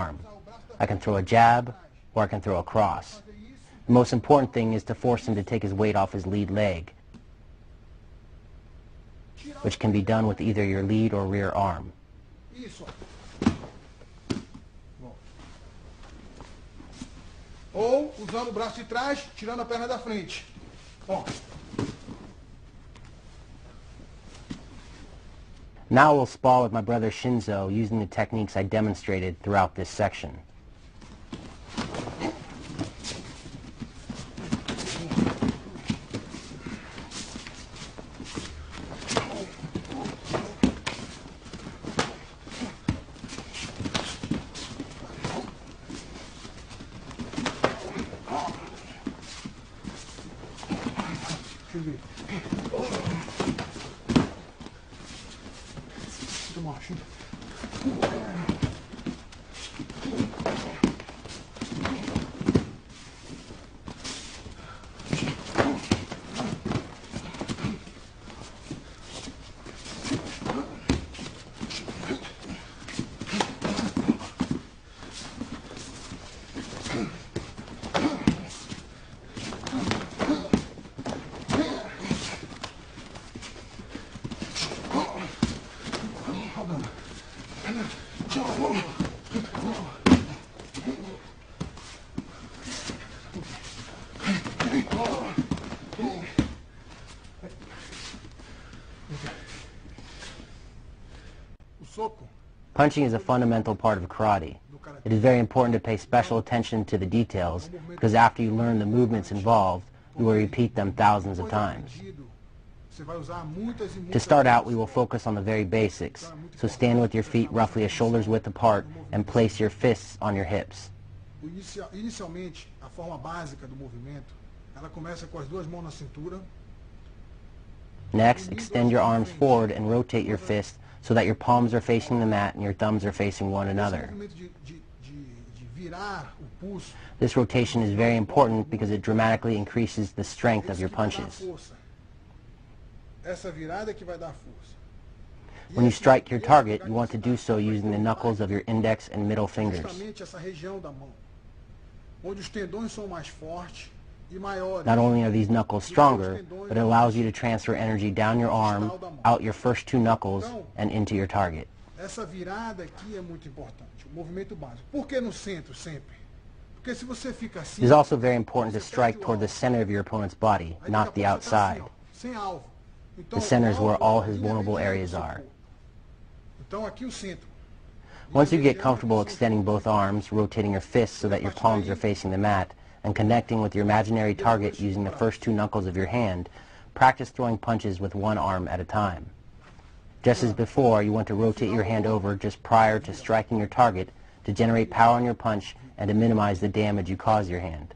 arm. I can throw a jab, or I can throw a cross. The most important thing is to force him to take his weight off his lead leg, which can be done with either your lead or rear arm. Ou usando o braço de trás, tirando a perna da frente. Ó. Now we'll spar with my brother Shinzo using the techniques I demonstrated throughout this section. Punching is a fundamental part of karate. It is very important to pay special attention to the details because after you learn the movements involved, you will repeat them thousands of times. To start out, we will focus on the very basics. So stand with your feet roughly a shoulder's width apart and place your fists on your hips. Inicialmente, a forma básica do movimento, ela começa com as duas mãos na cintura. Next, extend your arms forward and rotate your fists so that your palms are facing the mat and your thumbs are facing one another. This rotation is very important because it dramatically increases the strength of your punches. When you strike your target, you want to do so using the knuckles of your index and middle fingers. Not only are these knuckles stronger, but it allows you to transfer energy down your arm, out your first two knuckles, and into your target. Essa virada aqui é muito importante, o movimento básico. Por que no centro sempre? Porque se você fica assim, it is also very important to strike toward the center of your opponent's body, not the outside. Sem alvo. The center is where all his vulnerable areas are. Então aqui o centro. Once you get comfortable extending both arms, rotating your fists so that your palms are facing the mat, and connecting with your imaginary target using the first two knuckles of your hand, practice throwing punches with one arm at a time. Just as before, you want to rotate your hand over just prior to striking your target to generate power on your punch and to minimize the damage you cause your hand.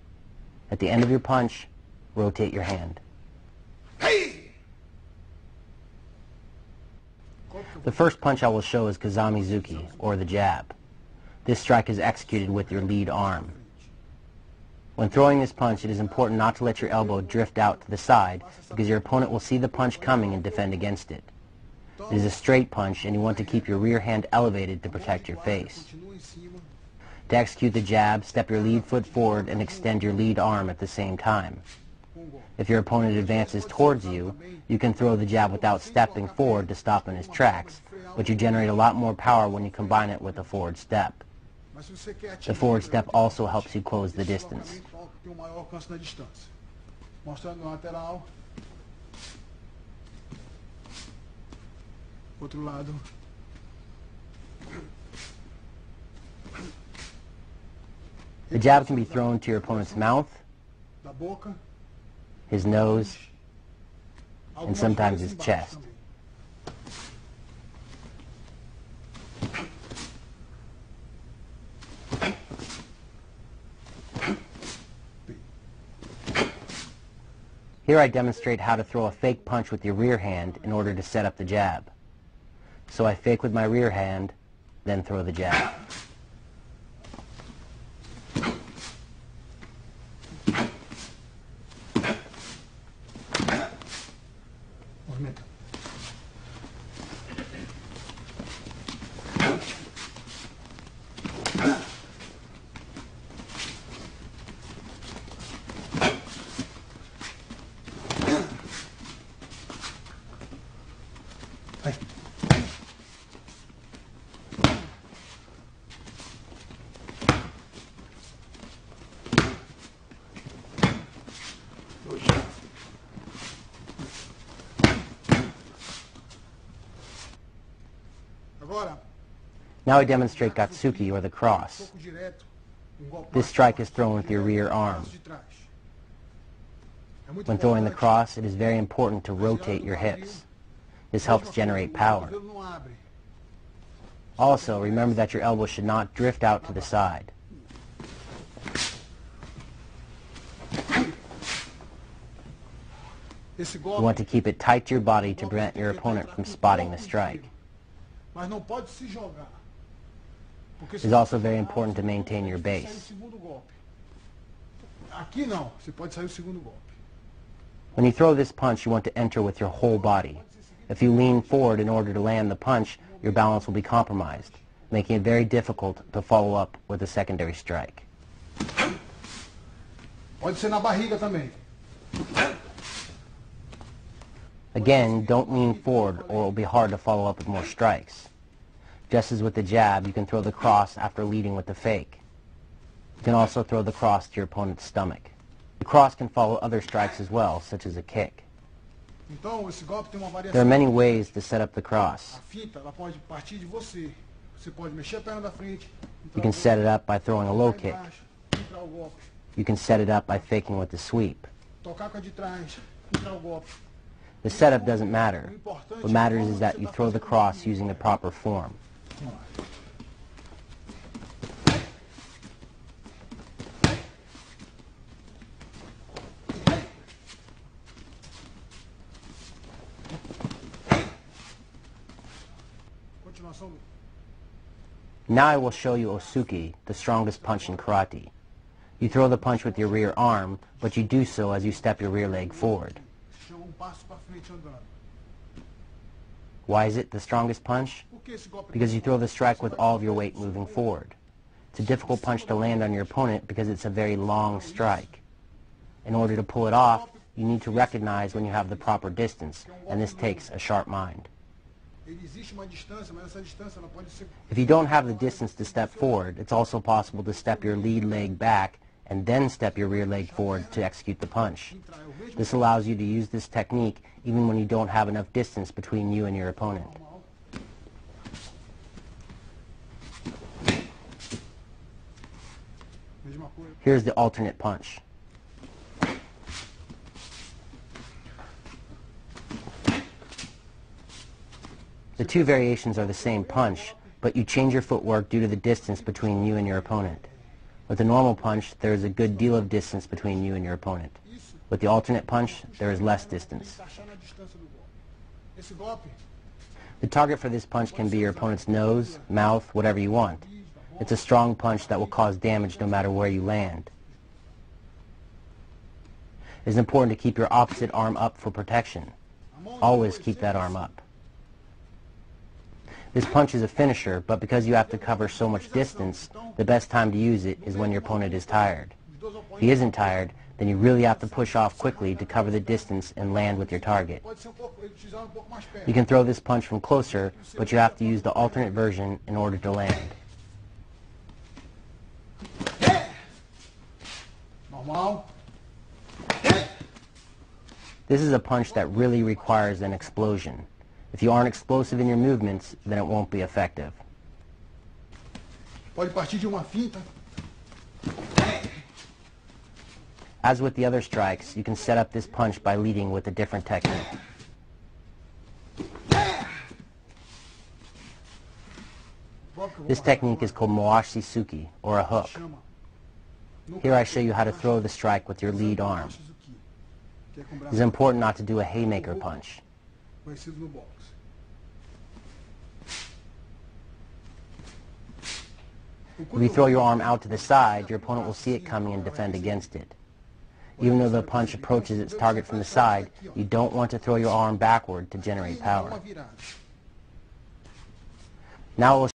At the end of your punch, rotate your hand. The first punch I will show is Kazami-zuki, or the jab. This strike is executed with your lead arm. When throwing this punch, it is important not to let your elbow drift out to the side because your opponent will see the punch coming and defend against it. It is a straight punch and you want to keep your rear hand elevated to protect your face. To execute the jab, step your lead foot forward and extend your lead arm at the same time. If your opponent advances towards you, you can throw the jab without stepping forward to stop in his tracks, but you generate a lot more power when you combine it with a forward step. The forward step also helps you close the distance. The jab can be thrown to your opponent's mouth, his nose, and sometimes his chest. Here I demonstrate how to throw a fake punch with your rear hand in order to set up the jab. So I fake with my rear hand, then throw the jab. Now I demonstrate Gatsuki, or the cross. Soco direto, golpe This mais strike forte, is thrown with your direto, rear arm. braço de trás. É muito When throwing the importante cross, it is very important to a girada rotate do your quadril. hips. This Mesma helps coisa, generate o power. cotovelo não abre. Also, remember that your elbow should not drift out to the side. Esse You golpe want to keep it tight to your body to prevent your opponent from spotting the strike. mas não pode se jogar. Porque It is also very important to maintain your sai o base. segundo golpe. Aqui não, você pode sair o segundo golpe. When you throw this punch, you want to enter with your whole body. If you lean forward in order to land the punch, your balance will be compromised, making it very difficult to follow up with a secondary strike. Pode ser na barriga também. Again, don't lean forward or it will be hard to follow up with more strikes. Just as with the jab, you can throw the cross after leading with the fake. You can also throw the cross to your opponent's stomach. The cross can follow other strikes as well, such as a kick. Então, esse golpe tem uma variação. There are many ways to set up the cross. A finta, ela pode partir de você. Você pode mexer a perna da frente. You can set it up by throwing a low kick. Entrar o golpe. You can set it up by faking with the sweep. Tocar com a de trás. Entrar o golpe. The setup doesn't matter. What matters is that you throw the cross using the proper form. Vamos lá. Continuação. Now I will show you Osuki, the strongest punch in karate. You throw the punch with your rear arm, but you do so as you step your rear leg forward. Chama passo para frente andando. Why is it the strongest punch? Por que esse golpe? Because you throw the strike with all of your weight moving forward. It's a difficult punch to land on your opponent because it's a very long strike. In order to pull it off, you need to recognize when you have the proper distance, and this takes a sharp mind. Ele existe uma distância, mas essa distância ela pode ser. If you don't have the distance to step forward, it's also possible to step your lead leg back and then step your rear leg forward to execute the punch. This allows you to use this technique even when you don't have enough distance between you and your opponent. Mesma coisa. Here's the alternate punch. The two variations are the same punch, but you change your footwork due to the distance between you and your opponent. With the normal punch, there is a good deal of distance between you and your opponent. With the alternate punch, there is less distance. Encaixar na distância do golpe. Esse golpe The target for this punch can be your opponent's nose, mouth, whatever you want. It's a strong punch that will cause damage no matter where you land. It is important to keep your opposite arm up for protection. Always keep that arm up. This punch is a finisher, but because you have to cover so much distance, the best time to use it is when your opponent is tired. If he isn't tired, then you really have to push off quickly to cover the distance and land with your target. pode ser utilizar um pouco mais perto. You can throw this punch from closer, but you have to use the alternate version in order to land. Normal. This is a punch that really requires an explosion. If you aren't explosive in your movements, then it won't be effective. Pode partir de uma finta. As with the other strikes, you can set up this punch by leading with a different technique. This technique is called Moashi Suki, or a hook. Chama. No Here I show you how to throw the strike with your lead arm. Que é com o It braço is important not to do a haymaker punch. conhecido no boxe. If you throw your arm out to the side, your opponent will see it coming and defend against it. Even though the punch approaches its target from the side, you don't want to throw your arm backward to generate Dá power. uma virada. Now we'll